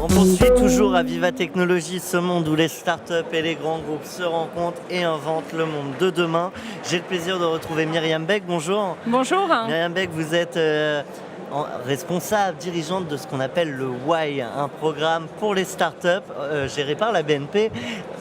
On poursuit toujours à Viva Technologies, ce monde où les startups et les grands groupes se rencontrent et inventent le monde de demain. J'ai le plaisir de retrouver Myriam Beck. Bonjour. Bonjour. Myriam Beck, vous êtes responsable, dirigeante de ce qu'on appelle le Why, un programme pour les startups géré par la BNP.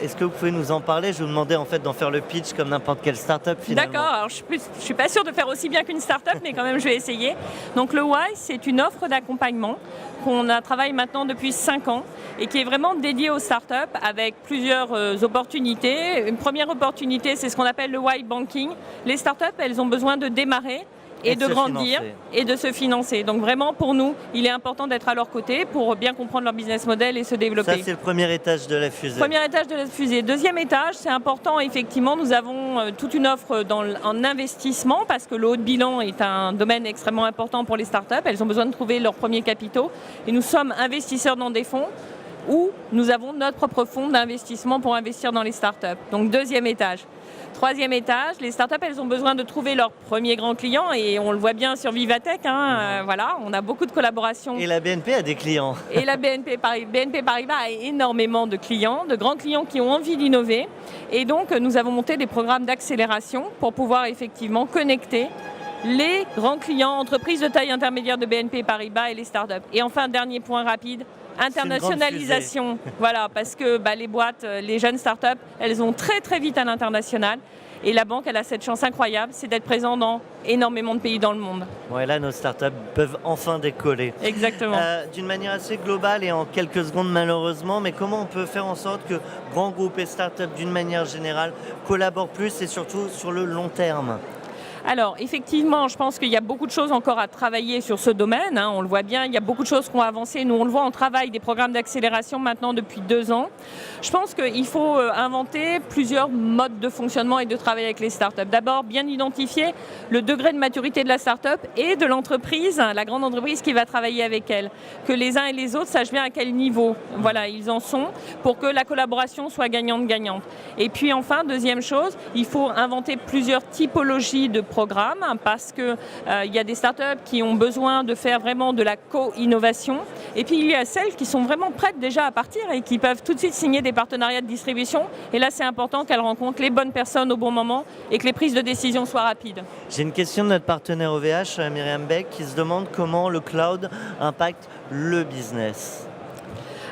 Est-ce que vous pouvez nous en parler? Je vous demandais en fait d'en faire le pitch comme n'importe quelle startup finalement. D'accord, alors je ne suis pas sûre de faire aussi bien qu'une startup, mais quand même je vais essayer. Donc le Why, c'est une offre d'accompagnement qu'on travaille maintenant depuis 5 ans et qui est vraiment dédiée aux startups avec plusieurs opportunités. Une première opportunité, c'est ce qu'on appelle le Why Banking. Les startups, elles ont besoin de démarrer et de grandir et de se financer. Donc vraiment, pour nous, il est important d'être à leur côté pour bien comprendre leur business model et se développer. Ça, c'est le premier étage de la fusée. Premier étage de la fusée. Deuxième étage, c'est important, effectivement, nous avons toute une offre en investissement parce que le haut de bilan est un domaine extrêmement important pour les startups. Elles ont besoin de trouver leurs premiers capitaux et nous sommes investisseurs dans des fonds où nous avons notre propre fonds d'investissement pour investir dans les startups. Donc deuxième étage. Troisième étage, les startups, elles ont besoin de trouver leurs premiers grands clients et on le voit bien sur Vivatech. Voilà, on a beaucoup de collaborations. Et la BNP a des clients. Et la BNP Paribas a énormément de clients, de grands clients qui ont envie d'innover. Et donc, nous avons monté des programmes d'accélération pour pouvoir effectivement connecter les grands clients, entreprises de taille intermédiaire de BNP Paribas et les startups. Et enfin, dernier point rapide, internationalisation. Voilà, parce que les boîtes, les jeunes startups, elles vont très très vite à l'international. Et la banque, elle a cette chance incroyable, c'est d'être présent dans énormément de pays dans le monde. Ouais, là, nos startups peuvent enfin décoller. Exactement. D'une manière assez globale et en quelques secondes malheureusement, mais comment on peut faire en sorte que grands groupes et startups, d'une manière générale, collaborent plus et surtout sur le long terme? Alors, effectivement, je pense qu'il y a beaucoup de choses encore à travailler sur ce domaine. On le voit bien, il y a beaucoup de choses qui ont avancé. Nous, on le voit, on travaille des programmes d'accélération maintenant depuis 2 ans. Je pense qu'il faut inventer plusieurs modes de fonctionnement et de travail avec les startups. D'abord, bien identifier le degré de maturité de la startup et de l'entreprise, la grande entreprise qui va travailler avec elle. Que les uns et les autres sachent bien à quel niveau ils en sont pour que la collaboration soit gagnante-gagnante. Et puis enfin, deuxième chose, il faut inventer plusieurs typologies de programme parce que il y a des startups qui ont besoin de faire vraiment de la co-innovation et puis il y a celles qui sont vraiment prêtes déjà à partir et qui peuvent tout de suite signer des partenariats de distribution et là c'est important qu'elles rencontrent les bonnes personnes au bon moment et que les prises de décision soient rapides. J'ai une question de notre partenaire OVH, Myriam Beck, qui se demande comment le cloud impacte le business.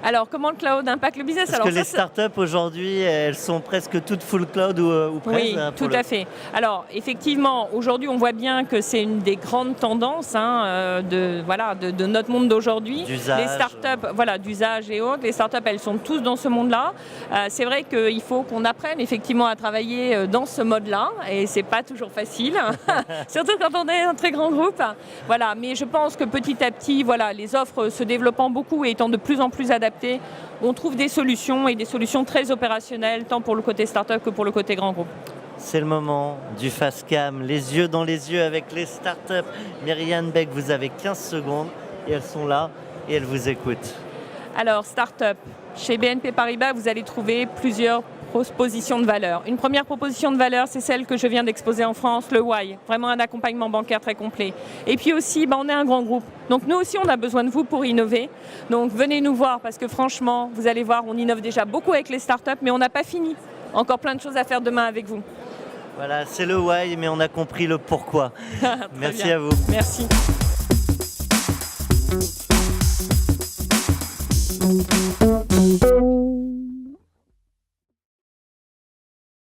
Alors, comment le cloud impacte le business? Parce que les startups aujourd'hui, elles sont presque toutes full cloud ou presque. Oui, tout à fait. Alors, effectivement, aujourd'hui, on voit bien que c'est une des grandes tendances de notre monde d'aujourd'hui. D'usage. Les startups, d'usage et autres. Les startups, elles sont tous dans ce monde-là. C'est vrai qu'il faut qu'on apprenne effectivement à travailler dans ce mode-là, et c'est pas toujours facile, surtout quand on est un très grand groupe. Voilà, mais je pense que petit à petit, les offres se développant beaucoup et étant de plus en plus adaptées, on trouve des solutions et des solutions très opérationnelles, tant pour le côté start-up que pour le côté grand groupe. C'est le moment du fast cam, les yeux dans les yeux avec les startups. Myriam Beck, vous avez 15 secondes et elles sont là et elles vous écoutent. Alors, start-up, chez BNP Paribas, vous allez trouver plusieurs propositions de valeur. Une première proposition de valeur, c'est celle que je viens d'exposer en France, le Why, vraiment un accompagnement bancaire très complet. Et puis aussi, on est un grand groupe. Donc nous aussi, on a besoin de vous pour innover. Donc venez nous voir parce que franchement, vous allez voir, on innove déjà beaucoup avec les startups, mais on n'a pas fini. Encore plein de choses à faire demain avec vous. Voilà, c'est le Why, mais on a compris le pourquoi. Merci bien. à vous. Merci.